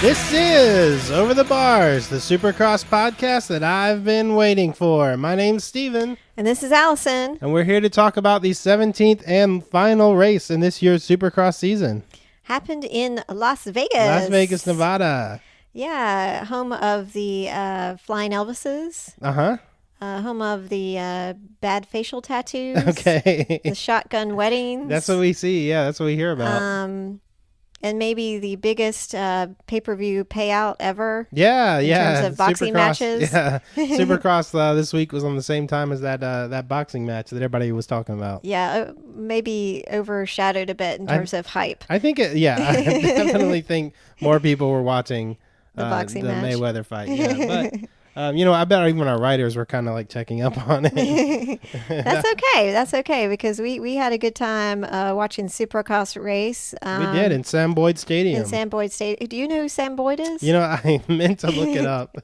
This is Over the Bars, the Supercross podcast that I've been waiting for. My name's Steven. And this is Allison. And we're here to talk about the 17th and final race in this year's Supercross season. Happened in Las Vegas. Las Vegas, Nevada. Yeah, home of the Flying Elvises. Uh-huh. Home of the bad facial tattoos. Okay. The shotgun weddings. That's what we see. Yeah, that's what we hear about. And maybe the biggest pay-per-view payout ever. Yeah. In terms of boxing matches. Yeah. Supercross this week was on the same time as that boxing match that everybody was talking about. Yeah, maybe overshadowed a bit in terms of hype. I think I definitely think more people were watching the boxing the match. Mayweather fight. Yeah, but I bet even our writers were kind of like checking up on it. That's okay because we had a good time watching Supercross race. We did in Sam Boyd Stadium. Do you know who Sam Boyd is? I meant to look it up,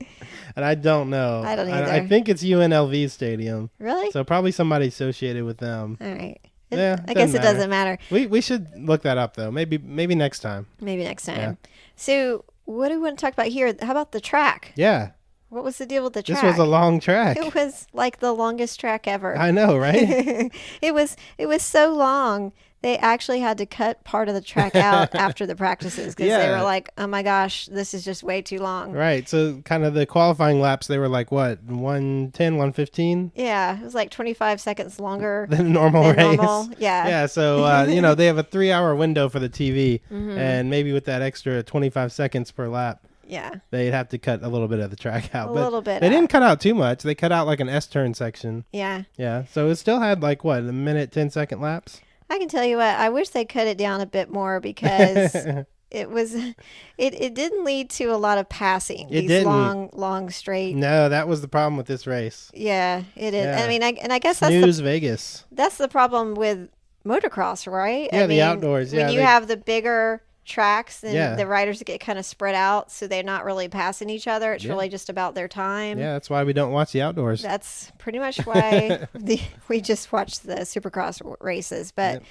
and I don't know. I don't either. I think it's UNLV Stadium. Really? So probably somebody associated with them. All right. I guess it doesn't matter. We should look that up though. Maybe next time. Maybe next time. Yeah. So what do we want to talk about here? How about the track? Yeah. What was the deal with the track? This was a long track. It was like the longest track ever. I know, right? It was so long. They actually had to cut part of the track out after the practices because they were like, oh my gosh, this is just way too long. Right. So kind of the qualifying laps, they were like, what, 110, 115? Yeah. It was like 25 seconds longer than normal race. Yeah. Yeah. So, they have a 3-hour window for the TV. Mm-hmm. And maybe with that extra 25 seconds per lap. Yeah. They'd have to cut a little bit of the track out. A little bit. They didn't cut out too much. They cut out like an S-turn section. Yeah. Yeah. So it still had like, what, a minute, 10-second laps? I can tell you what, I wish they cut it down a bit more because it didn't lead to a lot of passing. It didn't. long straight. No, that was the problem with this race. Yeah, it is. Yeah. I mean, I guess Vegas. That's the problem with motocross, right? Yeah, the outdoors. When you have the bigger tracks and the riders get kind of spread out, so they're not really passing each other. It's really just about their time. Yeah, that's why we don't watch the outdoors. That's pretty much why we just watch the Supercross races. But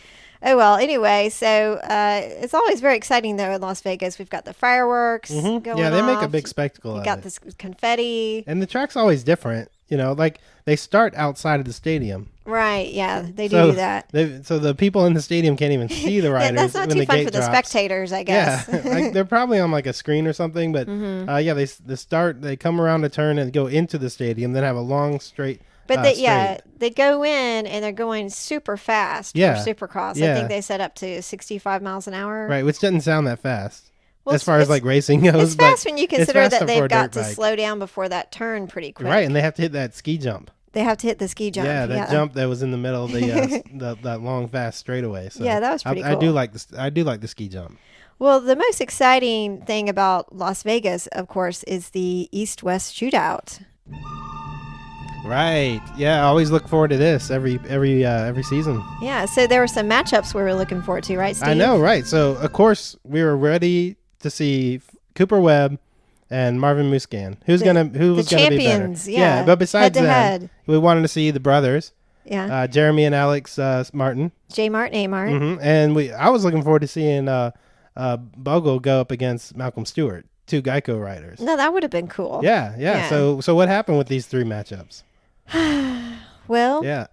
oh well. Anyway, so it's always very exciting though in Las Vegas. We've got the fireworks going on. Yeah, they make a big spectacle of it. You got this confetti. And the track's always different. Like they start outside of the stadium. Right, yeah, they do that. So the people in the stadium can't even see the riders. That's not too fun for the spectators, I guess. Yeah, they're probably on like a screen or something. But they come around a turn and go into the stadium, then have a long straight. But they go in and they're going super fast for Supercross. I think they set up to 65 miles an hour. Right, which doesn't sound that fast. Well, as far as like racing goes. It's fast when you consider that they've got to bike. slow down before that turn pretty quick. Right, and they have to hit that ski jump. They have to hit the ski jump. Yeah, that jump that was in the middle of the that long fast straightaway. So yeah, that was pretty cool. I do like the ski jump. Well, the most exciting thing about Las Vegas, of course, is the East-West shootout. Right. Yeah, I always look forward to this every season. Yeah, so there were some matchups we were looking forward to, right, Steve? I know, right. So, of course, we were ready to see Cooper Webb and Marvin Musquin. Who was going to be better? Champions, yeah. But besides head-to-head. we wanted to see the brothers. Yeah. Jeremy and Alex Martin. J. Martin, A. Martin. Mm-hmm. And I was looking forward to seeing Bogle go up against Malcolm Stewart, two Geico riders. No, that would have been cool. Yeah. So what happened with these 3 matchups? Well, yeah.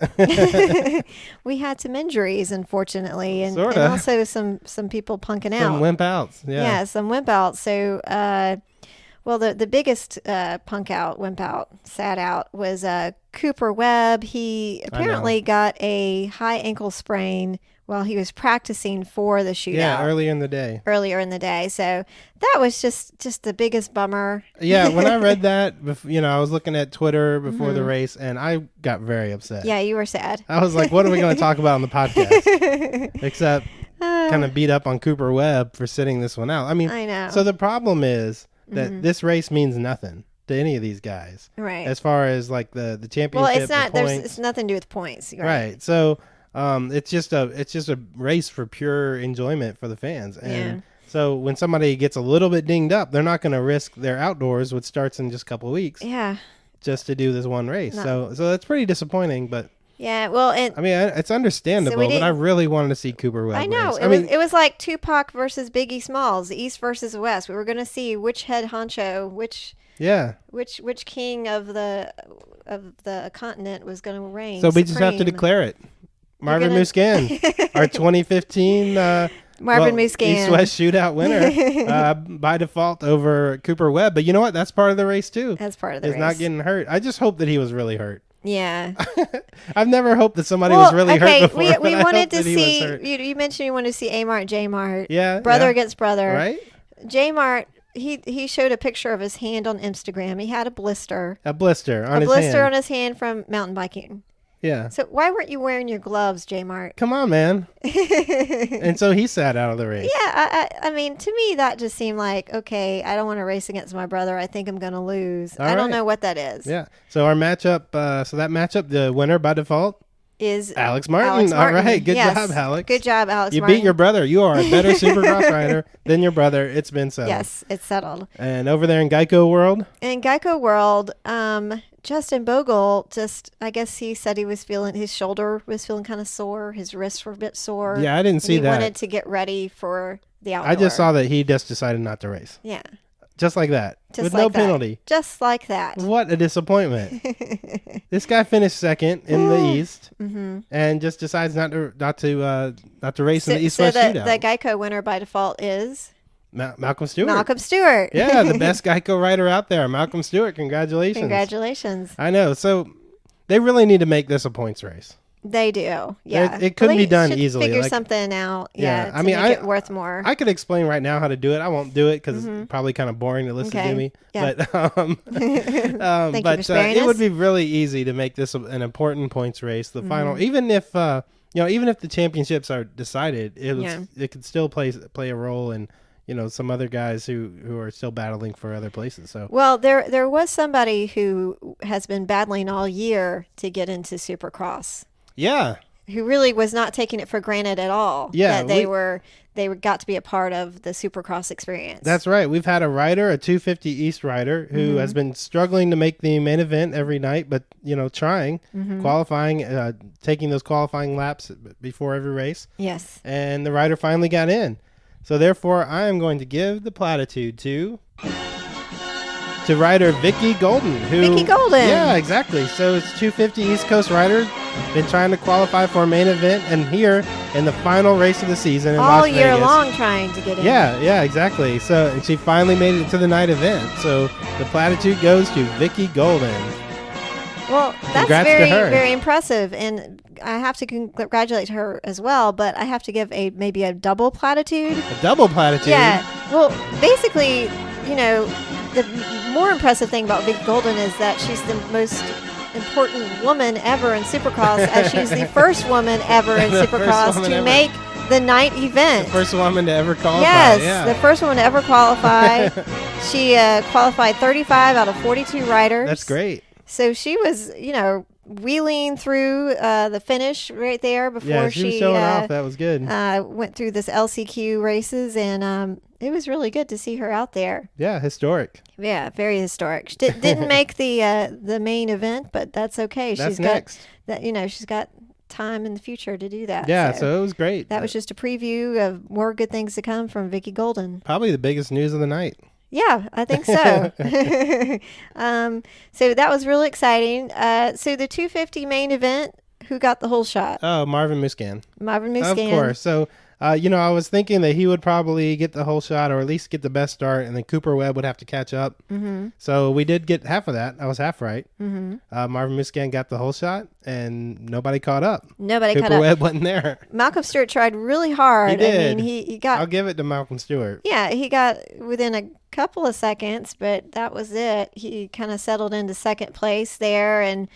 we had some injuries, unfortunately, and also some people punking out. Some wimp outs. Yeah, some wimp outs. So, the biggest wimp out, sad out, was Cooper Webb. He apparently got a high ankle sprain while he was practicing for the shootout. Yeah, earlier in the day. So that was just the biggest bummer. Yeah, when I read that, I was looking at Twitter before the race, and I got very upset. Yeah, you were sad. I was like, what are we going to talk about on the podcast? Except kind of beat up on Cooper Webb for sitting this one out. I mean, I know. So the problem is that this race means nothing to any of these guys. Right. As far as like the championship. Well, it's not. Points. It's nothing to do with points. Right. So it's just a race for pure enjoyment for the fans. And so when somebody gets a little bit dinged up, they're not going to risk their outdoors, which starts in just a couple of weeks. Yeah. Just to do this one race. So that's pretty disappointing, but Yeah, well, and I mean, it's understandable, but I really wanted to see Cooper Webb. I know. race. It was like Tupac versus Biggie Smalls, the East versus the West. We were going to see which head honcho, which king of the continent was going to reign. So we just have to declare it. Marvin Musquin, our 2015 Marvin Musquin East-West shootout winner by default over Cooper Webb. But you know what? That's part of the race too. That's part of the race. Is not getting hurt. I just hope that he was really hurt. Yeah. I've never hoped that somebody was really hurt before. We wanted to see. You mentioned you wanted to see A Mart, J Mart. Yeah. Brother against brother. Right. J Mart. He showed a picture of his hand on Instagram. He had a blister. A blister on his hand from mountain biking. Yeah. So why weren't you wearing your gloves, J Mart? Come on, man. And so he sat out of the race. Yeah, I mean, to me, that just seemed like, okay, I don't want to race against my brother. I think I'm going to lose. I don't know what that is. Yeah. So our matchup, the winner by default is Alex Martin. All right. Good job, Alex. Good job, Alex You Martin. beat your brother. You are a better Supercross rider than your brother. It's been settled. Yes, it's settled. And over there in Geico World? In Geico World, Justin Bogle I guess he said his shoulder was feeling kind of sore. His wrists were a bit sore. Yeah, I didn't see that. He wanted to get ready for the outdoor. I just saw that he just decided not to race. Yeah. Just like that. With no penalty. Just like that. What a disappointment. This guy finished second in the East and just decides not to race in the East-West shootout. The Geico winner by default is? Malcolm Stewart. Malcolm Stewart. Yeah, the best Geico rider out there. Malcolm Stewart, congratulations. Congratulations. I know. So they really need to make this a points race. They do. Yeah. It couldn't be done easily. Figure something out. Yeah. I mean, make it worth more. I could explain right now how to do it. I won't do it because it's probably kind of boring to listen to me. Yeah. But, Thank you for sparing us. It would be really easy to make this an important points race. The final, even if the championships are decided, it could still play a role in some other guys who are still battling for other places. So well, there was somebody who has been battling all year to get into Supercross. Yeah. Who really was not taking it for granted at all. Yeah. That they got to be a part of the Supercross experience. That's right. We've had a 250 East rider who has been struggling to make the main event every night, but trying, qualifying, taking those qualifying laps before every race. Yes. And the rider finally got in. So therefore, I am going to give the platitude to rider Viki Golden. Viki Golden. Yeah, exactly. So it's 250 East Coast rider, been trying to qualify for a main event, and here in the final race of the season in Las Vegas. All year long trying to get in. Yeah, exactly. So and she finally made it to the night event. So the platitude goes to Viki Golden. Well, that's very impressive, and I have to congratulate her as well, but I have to give maybe a double platitude. A double platitude? Yeah. Well, basically, the more impressive thing about Viki Golden is that she's the most important woman ever in Supercross, as she's the first woman ever in Supercross to make the night event. The first woman to ever qualify. Yes, the first woman to ever qualify. She qualified 35 out of 42 riders. That's great. So she was, wheeling through the finish right there before she was showing off. That was good. Went through this LCQ races, and it was really good to see her out there. Yeah, historic. Yeah, very historic. She didn't make the main event, but that's okay. That's next. She's got time in the future to do that. Yeah, so it was great. That was just a preview of more good things to come from Viki Golden. Probably the biggest news of the night. Yeah, I think so. So that was really exciting. So the 250 main event, who got the whole shot? Oh, Marvin Musquin. Marvin Musquin. Of course. So, I was thinking that he would probably get the whole shot, or at least get the best start, and then Cooper Webb would have to catch up. Mm-hmm. So we did get half of that. I was half right. Mm-hmm. Marvin Musquin got the whole shot, and nobody caught up. Cooper Webb wasn't there. Malcolm Stewart tried really hard. He did. I mean, he got... I'll give it to Malcolm Stewart. Yeah, he got within a couple of seconds, but that was it. He kind of settled into second place there, and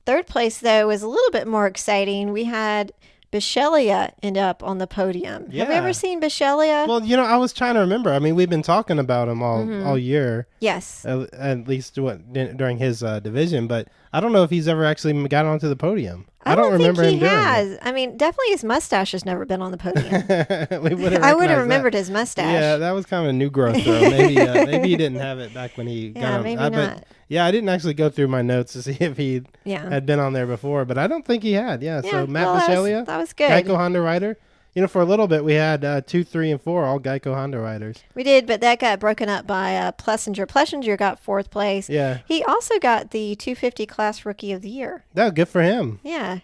third place, though, was a little bit more exciting. We had Bisceglia end up on the podium. Yeah. Have you ever seen Bisceglia? Well, I was trying to remember. I mean, we've been talking about him all year. Yes. At least during his division, but I don't know if he's ever actually got onto the podium. I don't remember think him he doing has. it. I mean, definitely his mustache has never been on the podium. We would have I would have recognized remembered that. his mustache. Yeah, that was kind of a new growth throw. Maybe he didn't have it back when he got on. maybe not. But yeah, I didn't actually go through my notes to see if he had been on there before, but I don't think he had. Yeah, so Matt Bisceglia, that was good. Geico Honda rider. You know, for a little bit we had 2, 3, and 4 all Geico Honda riders. We did, but that got broken up by Plessinger. Plessinger got 4th place. Yeah. He also got the 250 class Rookie of the Year. No, good for him. Yeah.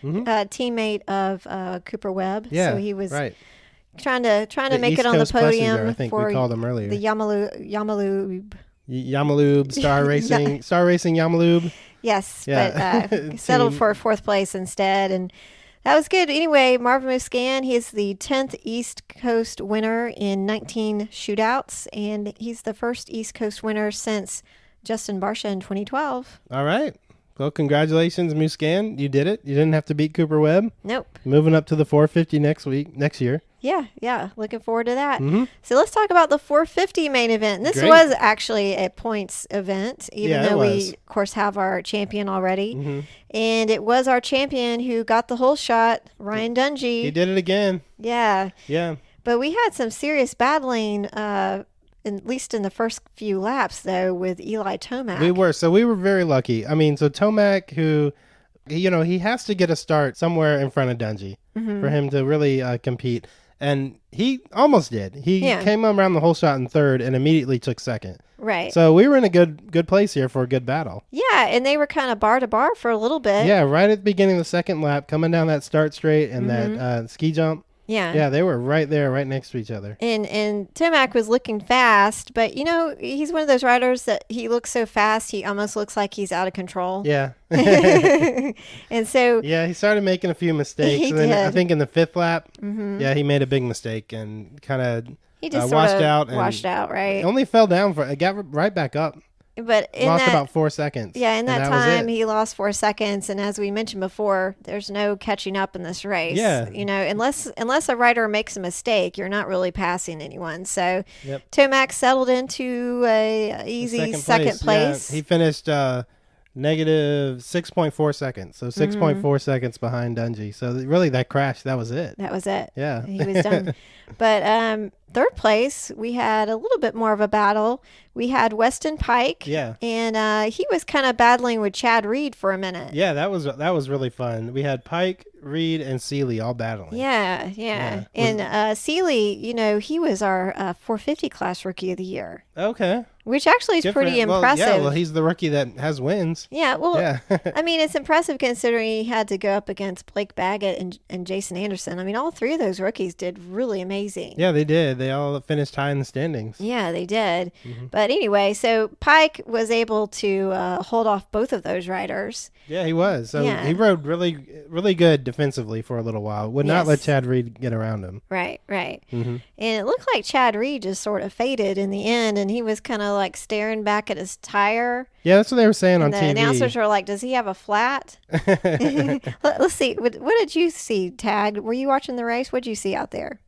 Teammate of Cooper Webb. Yeah, so he was right. trying to make East it on the Coast Plessinger, podium I think for we called him earlier. the Yamalube. Yamalube, Star Racing Yamalube. Yes, Yeah. but settled for 4th place instead, and that was good. Anyway, Marvin Muscan, he's the 10th East Coast winner in 19 shootouts, and he's the first East Coast winner since Justin Barsha in 2012. All right. Well, congratulations, Muscan. You did it. You didn't have to beat Cooper Webb. Nope. Moving up to the 450 next year. Yeah. Looking forward to that. Mm-hmm. So let's talk about the 450 main event. This Great. was actually a points event, even though it we, was. of course, have our champion already. Mm-hmm. And it was our champion who got the whole shot, Ryan Dungey. He did it again. Yeah. Yeah. But we had some serious battling, at least in the first few laps, though, with Eli Tomac. We were very lucky. I mean, so Tomac, who, he has to get a start somewhere in front of Dungey for him to really compete. And he almost did. He came around the whole shot in 3rd and immediately took 2nd. Right. So we were in a good place here for a good battle. Yeah, and they were kind of bar to bar for a little bit. Yeah, right at the beginning of the 2nd lap, coming down that start straight and that ski jump. Yeah. Yeah, they were right there, right next to each other. And Tomac was looking fast, but he's one of those riders that he looks so fast he almost looks like he's out of control. Yeah. And so yeah, he started making a few mistakes. He and then did. I think in the 5th lap, he made a big mistake and kind of he just washed out. Washed out, right? Only fell down it got right back up. But Lost about 4 seconds. Yeah, in that was time it. he lost 4 seconds, and as we mentioned before, there's no catching up in this race. Yeah. Unless a rider makes a mistake, you're not really passing anyone. So Yep. Tomac settled into a easy second place. Yeah, he finished negative 6.4 seconds, so 6.4 seconds behind Dungey. So really, that crash, that was it. That was it. Yeah, he was done. But 3rd place, we had a little bit more of a battle. We had Weston Pike. Yeah. And he was kind of battling with Chad Reed for a minute. Yeah, that was really fun. We had Pike, Reed, and Seeley all battling. Yeah. And Seeley, he was our 450 class Rookie of the Year. Okay. Which actually is pretty impressive. Well, he's the rookie that has wins. Yeah, well, Yeah. I mean, it's impressive considering he had to go up against Blake Baggett and Jason Anderson. I mean, all 3 of those rookies did really amazing. Yeah, they did. They all finished high in the standings. Yeah, they did. But anyway, so Pike was able to hold off both of those riders. Yeah, he was. So he rode really, really good defensively for a little while. Would not let Chad Reed get around him. Right. And it looked like Chad Reed just sort of faded in the end, and he was kind of like staring back at his tire. Yeah, that's what they were saying on the TV. Announcers were like, "Does he have a flat?" Let's see. What did you see, Tag? Were you watching the race? What did you see out there?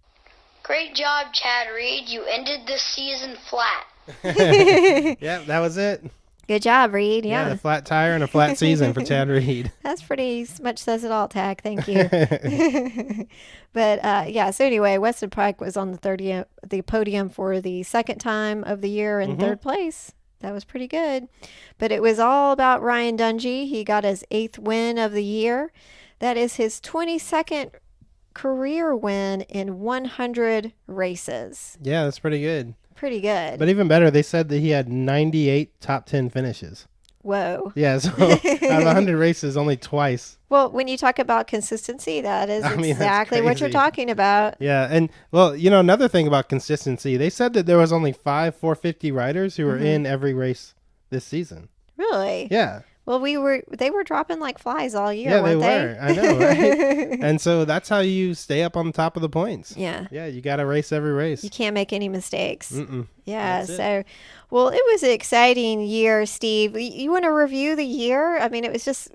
Great job, Chad Reed. You ended the season flat. Yeah, that was it. Good job, Reed. Yeah, a flat tire and a flat season for Chad Reed. That's pretty much says it all, Tag. Thank you. But so anyway, Weston Pike was on the podium for the 2nd time of the year in 3rd place. That was pretty good. But it was all about Ryan Dungey. He got his 8th win of the year. That is his 22nd career win in 100 races. Yeah, that's pretty good. Pretty good. But even better, they said that he had 98 top 10 finishes. Whoa. Yeah, so out of 100 races, only twice. Well, when you talk about consistency, that is exactly what you're talking about. Yeah, and well, another thing about consistency, they said that there was only 5 450 riders who were in every race this season. Really? Yeah. Well, they were dropping like flies all year, yeah, weren't they? were. I know, right? And so that's how you stay up on top of the points. Yeah. Yeah, you got to race every race. You can't make any mistakes. Yeah, That's well, it was an exciting year, Steve. You want to review the year? I mean,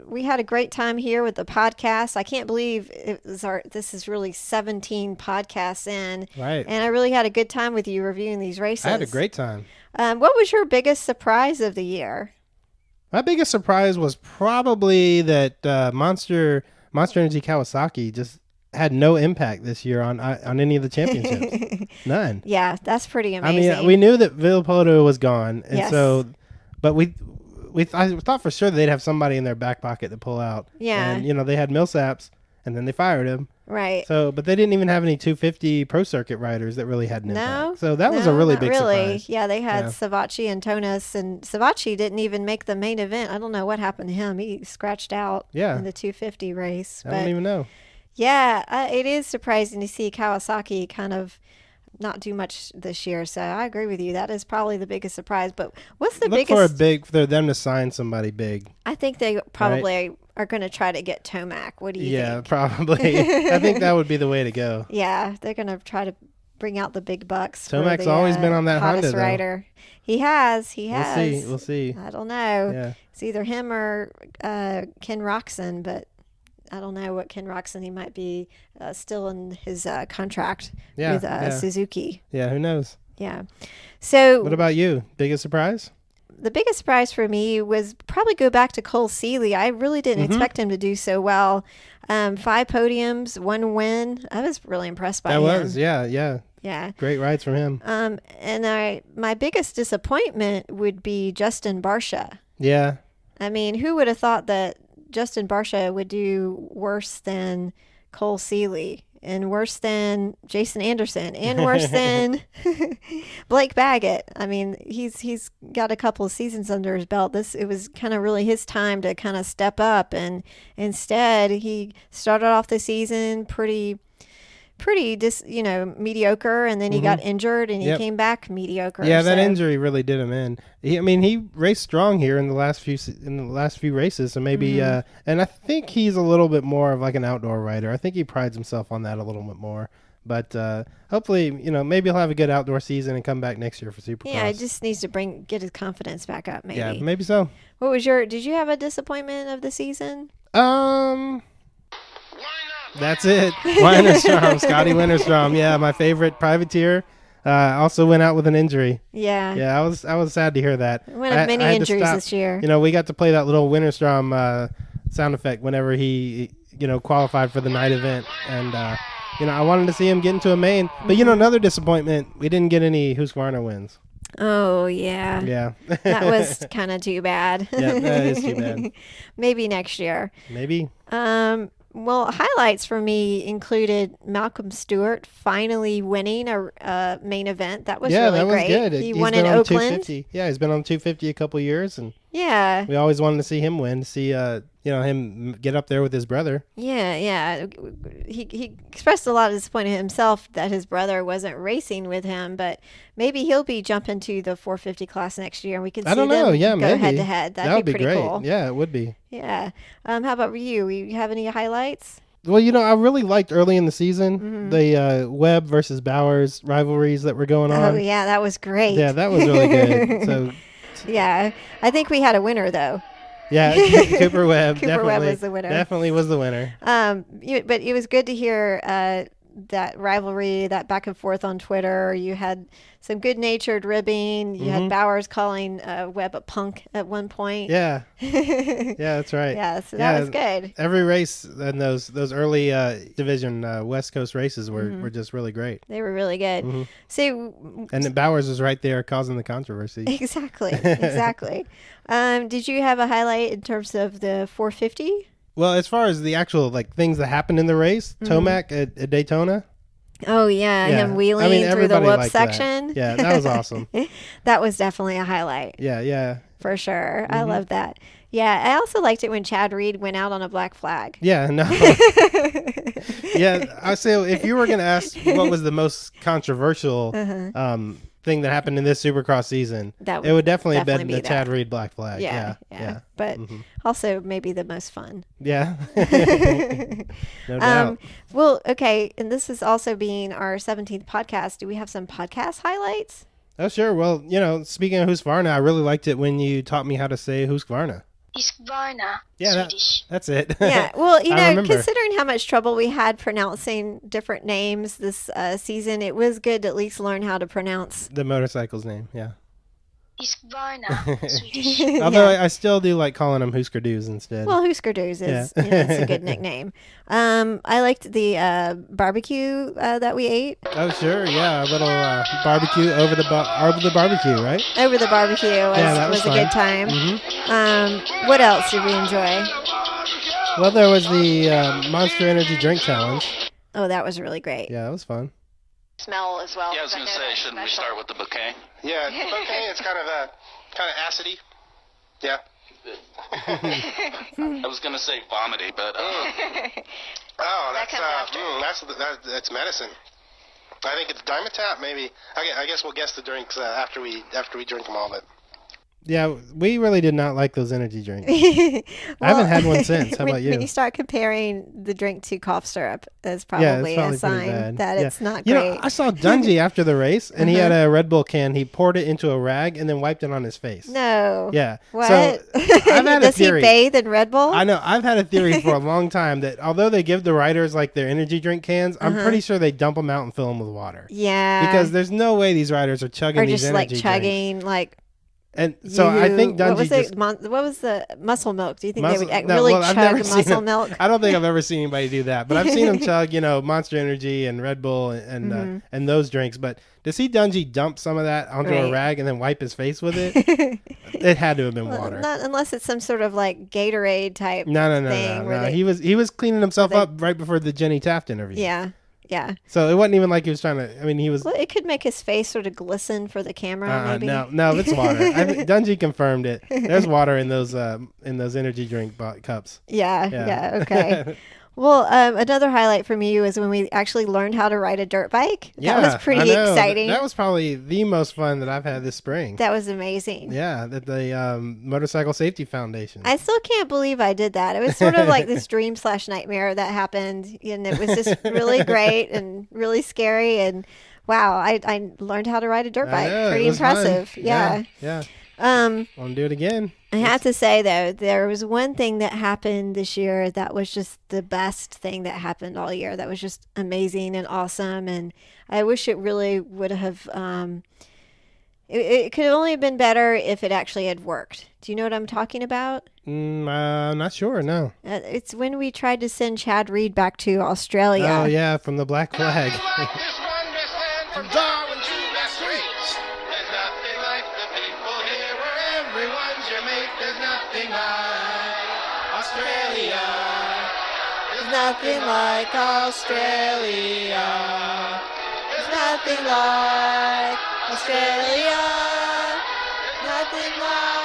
we had a great time here with the podcast. I can't believe this is really 17 podcasts in. Right. And I really had a good time with you reviewing these races. I had a great time. What was your biggest surprise of the year? My biggest surprise was probably that Monster Energy Kawasaki just had no impact this year on any of the championships. None. Yeah, that's pretty amazing. I mean, we knew that Villopoto was gone, and Yes. but I thought for sure they'd have somebody in their back pocket to pull out. Yeah. And they had Millsaps, and then they fired him. Right. So, but they didn't even have any 250 pro circuit riders that really had an impact. No. So that was a really not big really. surprise. Yeah, they had Yeah. Savacci and Tonis, and Savacci didn't even make the main event. I don't know what happened to him. He scratched out Yeah. in the 250 race. I don't even know. Yeah, it is surprising to see Kawasaki kind of not do much this year. So I agree with you. That is probably the biggest surprise. But what's the Look biggest? for them to sign somebody big. I think they probably are going to try to get Tomac. What do you Yeah, think? probably. I think that would be the way to go. Yeah, they're going to try to bring out the big bucks. Tomac's always been on that hottest Honda, though. rider. He has. We'll see. I don't know. Yeah. It's either him or Ken Roxon, but I don't know what Ken Roxon. He might be still in his contract with Suzuki. Yeah, who knows? Yeah. So What about you? Biggest surprise? the biggest surprise for me was probably go back to Cole Seeley. I really didn't expect him to do so well. 5 podiums, 1 win. I was really impressed by him. Yeah. Great rides from him. And my biggest disappointment would be Justin Barcia. Yeah. I mean, who would have thought that Justin Barcia would do worse than Cole Seeley and worse than Jason Anderson and worse than Blake Baggett? I mean, he's got a couple of seasons under his belt. It was kind of really his time to kind of step up, and instead he started off the season pretty mediocre, and then he got injured and he came back mediocre. Yeah, that injury really did him in. He raced strong here in the last few races, so maybe and I think he's a little bit more of like an outdoor rider. I think he prides himself on that a little bit more. But hopefully, maybe he'll have a good outdoor season and come back next year for Supercross. Yeah, it just needs to get his confidence back up, maybe. Yeah, maybe so. Did you have a disappointment of the season? That's it. Winterstrom, Scotty Winterstrom. Yeah, my favorite privateer. Also went out with an injury. Yeah. Yeah, I was sad to hear that. One of many injuries this year. We got to play that little Winterstrom sound effect whenever he qualified for the night event, and I wanted to see him get into a main. But another disappointment, we didn't get any Husqvarna wins. Oh yeah. Yeah. That was kind of too bad. Yeah, that is too bad. Maybe next year. Maybe. Well, highlights for me included Malcolm Stewart finally winning a main event. That was really great. Yeah, that was good. He He's won been in on Oakland. 250. Yeah, he's been on 250 a couple years, and yeah, we always wanted to see him win. To see him get up there with his brother. Yeah. He expressed a lot of disappointment himself that his brother wasn't racing with him, but maybe he'll be jumping to the 450 class next year, and we can see them go head to head. That'd be pretty great. cool. Yeah, it would be. Yeah. How about you? You have any highlights? Well, I really liked early in the season the Webb versus Bowers rivalries that were going on. Oh yeah, that was great. Yeah, that was really good. So yeah, I think we had a winner though. Yeah, Cooper Webb. Cooper Webb was the winner. Definitely was the winner. But it was good to hear that rivalry, that back and forth on Twitter. You had some good-natured ribbing. You had Bowers calling Webb a punk at one point. Yeah. Yeah, that's right. Yeah, so that was good. Every race in those early division West Coast races were just really great. They were really good. So, and then Bowers was right there causing the controversy. Exactly. Did you have a highlight in terms of the 450? Well, as far as the actual things that happened in the race, Tomac at Daytona. Oh yeah, him wheeling through the whoop section. That. Yeah, that was awesome. That was definitely a highlight. Yeah. For sure. I love that. Yeah, I also liked it when Chad Reed went out on a black flag. Yeah, no. Yeah, I say if you were going to ask what was the most controversial thing that happened in this Supercross season, it would definitely have been the Chad Reed black flag. Yeah. But also maybe the most fun. Yeah. No doubt. Well, okay, and this is also being our 17th podcast. Do we have some podcast highlights? Oh, sure. Well, speaking of Husqvarna, I really liked it when you taught me how to say Husqvarna. Husqvarna. Yeah, Swedish. that's it. Yeah, well, remember. considering how much trouble we had pronouncing different names this season, it was good to at least learn how to pronounce The motorcycle's name, yeah. He's goodbye now, Swedish. Although I still do like calling them Husker Doos instead. Well, Husker Doos is it's a good nickname. I liked the barbecue that we ate. Oh, sure. Yeah. A little barbecue over the barbecue, right? Over the barbecue was a fun. good time. Mm-hmm. What else did we enjoy? Well, there was the Monster Energy Drink Challenge. Oh, that was really great. Yeah, that was fun. Smell as well. Yeah, I was going to say, shouldn't we start with the bouquet? Yeah, okay, it's kind of acidy. Yeah. I was going to say vomity, but Oh, That comes after. that's medicine. I think it's Dimetap, maybe. I guess we'll guess the drinks after we drink them all, but. Yeah, we really did not like those energy drinks. I haven't had one since. How about you? When you start comparing the drink to cough syrup, that's probably a pretty sign bad. that it's not You great. know, I saw Dungy after the race, and he had a Red Bull can. He poured it into a rag and then wiped it on his face. No. Yeah. What? So I've had a Does he theory. bathe in Red Bull? I know. I've had a theory for a long time that although they give the riders like their energy drink cans, I'm pretty sure they dump them out and fill them with water. Yeah. Because there's no way these riders are chugging or these just like energy chugging, drinks. like. And so I think Dungy what was just... what was the muscle milk? Do you think Muscle- they would no, really well, I've chug never seen muscle it. milk? I don't think I've ever seen anybody do that, but I've seen them chug, Monster Energy and Red Bull and those drinks. But to see Dungy dump some of that onto a Right. rag and then wipe his face with it, it had to have been water. Not unless it's some sort of like Gatorade type No. thing. where they- He was cleaning himself they- up right before the Jenny Taft interview. Yeah. Yeah. So it wasn't even like he was trying to. I mean, he was. Well, it could make his face sort of glisten for the camera, maybe. No, it's water. Dungy confirmed it. There's water in those energy drink cups. Yeah. Okay. Well, another highlight from you is when we actually learned how to ride a dirt bike. Yeah, That was pretty I know. exciting. That was probably the most fun that I've had this spring. That was amazing. Yeah, that the Motorcycle Safety Foundation. I still can't believe I did that. It was sort of like this dream/nightmare that happened, and it was just really great and really scary. And wow, I learned how to ride a dirt bike. know, Pretty it was fun. impressive. Yeah. Yeah. Want to do it again. I have to say though, there was one thing that happened this year that was just the best thing that happened all year. That was just amazing and awesome, and I wish it really would have. It could have only been better if it actually had worked. Do you know what I'm talking about? I'm not sure. No. It's when we tried to send Chad Reed back to Australia. Oh yeah, from the Black Flag. From Darwin to Maastricht, there's nothing like the people here where everyone's your mate. There's nothing like Australia. There's nothing like Australia. There's nothing like Australia. Nothing like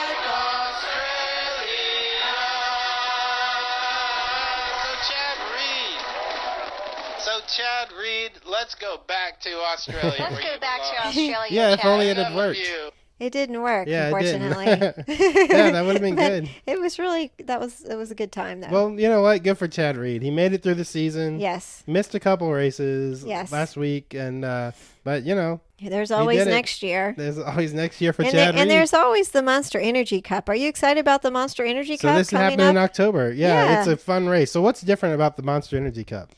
So Chad Reed, let's go back to Australia. Let's where go you back to belong. Australia. Yeah, if Chad. only it had I love worked. you. It didn't work, Yeah, it didn't. unfortunately. Yeah, that would have been But good. It was really it was a good time though. Well, you know what? Good for Chad Reed. He made it through the season. yes. Missed a couple races Yes. last week, and but There's always did it. next year. there's always next year for And, Chad Reed. and there's always the Monster Energy Cup. Are you excited about the Monster Energy So Cup this is coming happening up? in October. Yeah, Yeah. it's a fun race. So what's different about the Monster Energy Cup?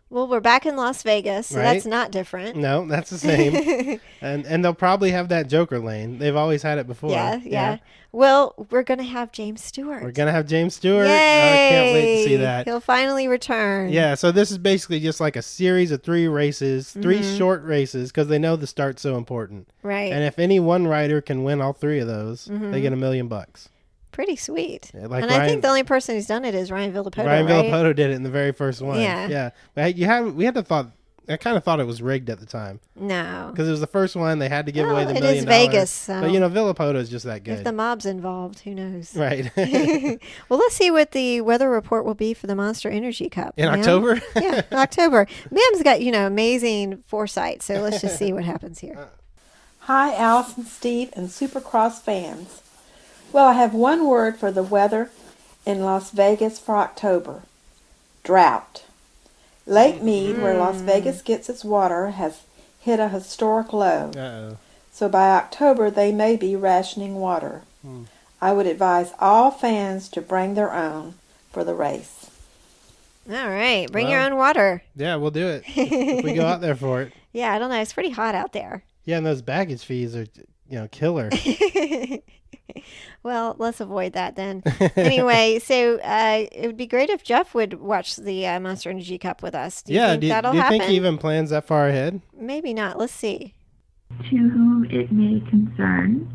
Well, we're back in Las Vegas, so Right. that's not different. No, that's the same. and they'll probably have that Joker lane. They've always had it before. Yeah. Well, we're going to have James Stewart. We're gonna have James Stewart. Yay! I can't wait to see that. He'll finally return. Yeah, so this is basically just like a series of 3 races, 3 short races, because they know the start's so important. Right. And if any one rider can win all 3 of those, they get $1 million. Pretty sweet. Yeah, like and I Ryan- think the only person who's done it is Ryan Villapoto, Ryan right? Villapoto did it in the very first one. Yeah. But we had to thought. I kind of thought it was rigged at the time No. because it was the first one. They had to give away the $1 it million. is Vegas, so But Villapoto is just that if good. the mob's involved, who knows? Right. Well, let's see what the weather report will be for the Monster Energy Cup. In Ma'am? October? Yeah, October. Ma'am's got, amazing foresight, so let's just see what happens here. Hi, Allison, Steve, and Supercross fans. Well, I have one word for the weather in Las Vegas for October. Drought. Lake Mead, where Las Vegas gets its water, has hit a historic low. Uh-oh. So by October, they may be rationing water. I would advise all fans to bring their own for the race. All right, bring your Well. own water. Yeah, we'll do it. If we go out there for it. Yeah, I don't know. It's pretty hot out there. Yeah, and those baggage fees are killer. Well, let's avoid that then. Anyway, so it would be great if Jeff would watch the Monster Energy Cup with us. Do you think that'll do you happen? think he even plans that far ahead? Maybe not. Let's see. To whom it may concern,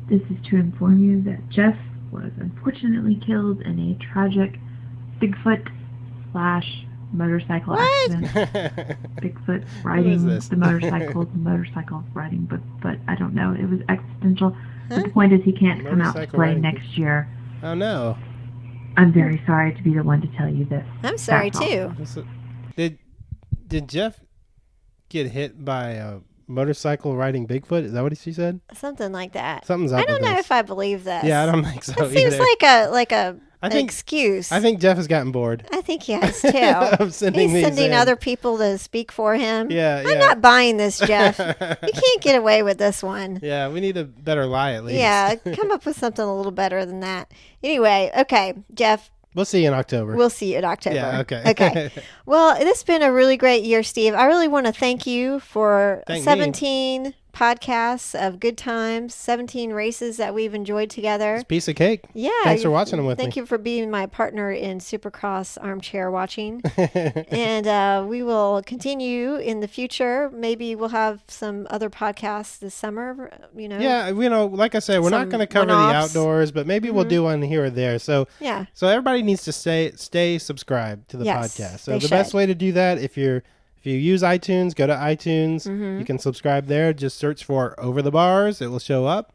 this is to inform you that Jeff was unfortunately killed in a tragic Bigfoot/motorcycle accident. Bigfoot riding the motorcycle riding, but I don't know. It was existential. But the point is he can't come out to play next year. Oh, no. I'm very sorry to be the one to tell you this. I'm sorry, That's all. too. Did Jeff get hit by a motorcycle riding Bigfoot? Is that what she said? Something like that. Something's up I don't with know this. if I believe this. Yeah, I don't think so It seems either. like an excuse. I think Jeff has gotten bored. I think he has too. Of sending He's these sending in. other people to speak for him. Yeah, I'm not buying this, Jeff. You can't get away with this one. Yeah, we need a better lie at least. Yeah, come up with something a little better than that. Anyway, okay, Jeff. We'll see you in October. We'll see you in October. Yeah, okay. Okay. Well, this has been a really great year, Steve. I really want to thank you for Thank me. 17 podcasts of good times, 17 races that we've enjoyed together. It's a piece of cake. Yeah. Thanks for watching them with me. Thank you for being my partner in Supercross armchair watching. And we will continue in the future. Maybe we'll have some other podcasts this summer, Yeah, like I said, we're not Some going to cover the one-offs. outdoors, but maybe we'll do one here or there. So Yeah. So everybody needs to stay subscribed to the Yes, podcast. So they the best should. way to do that, if you use iTunes, go to iTunes. Mm-hmm. You can subscribe there. Just search for Over the Bars. It will show up.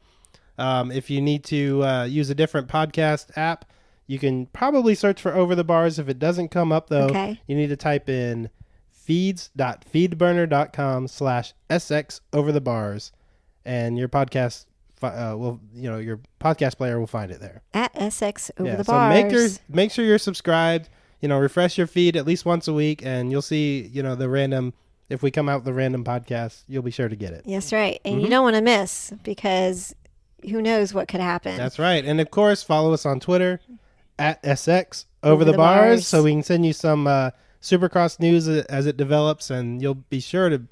If you need to use a different podcast app, you can probably search for Over the Bars. If it doesn't come up, though, Okay. you need to type in feeds.feedburner.com/SX Over the Bars, and your podcast your podcast player will find it there. At SX Over the So Bars. make sure you're subscribed. Refresh your feed at least once a week, and you'll see the random. If we come out with a random podcast, you'll be sure to get it. Yes, right. And Mm-hmm. you don't want to miss, because who knows what could happen. That's right. And of course, follow us on Twitter at SX Over the Bars, so we can send you some Supercross news as it develops, and you'll be sure to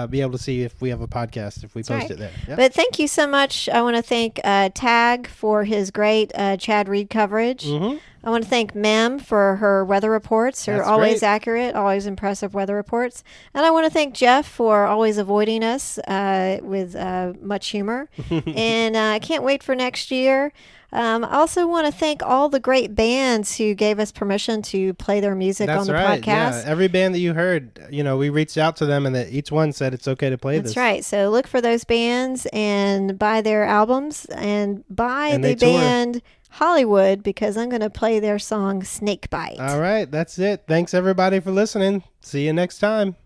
be able to see if we have a podcast if we post it there. Yep. But thank you so much. I want to thank Tag for his great Chad Reed coverage. Mm-hmm. I want to thank Mem for her weather reports. Her That's always great. accurate, always impressive weather reports. And I want to thank Jeff for always avoiding us with much humor. And I can't wait for next year. I also want to thank all the great bands who gave us permission to play their music That's on the right. podcast. Yeah. Every band that you heard, we reached out to them, and each one said it's okay to play this. That's right. So look for those bands and buy their albums and buy And the they tour. band Hollywood, because I'm going to play their song Snakebite. All right. That's it. Thanks, everybody, for listening. See you next time.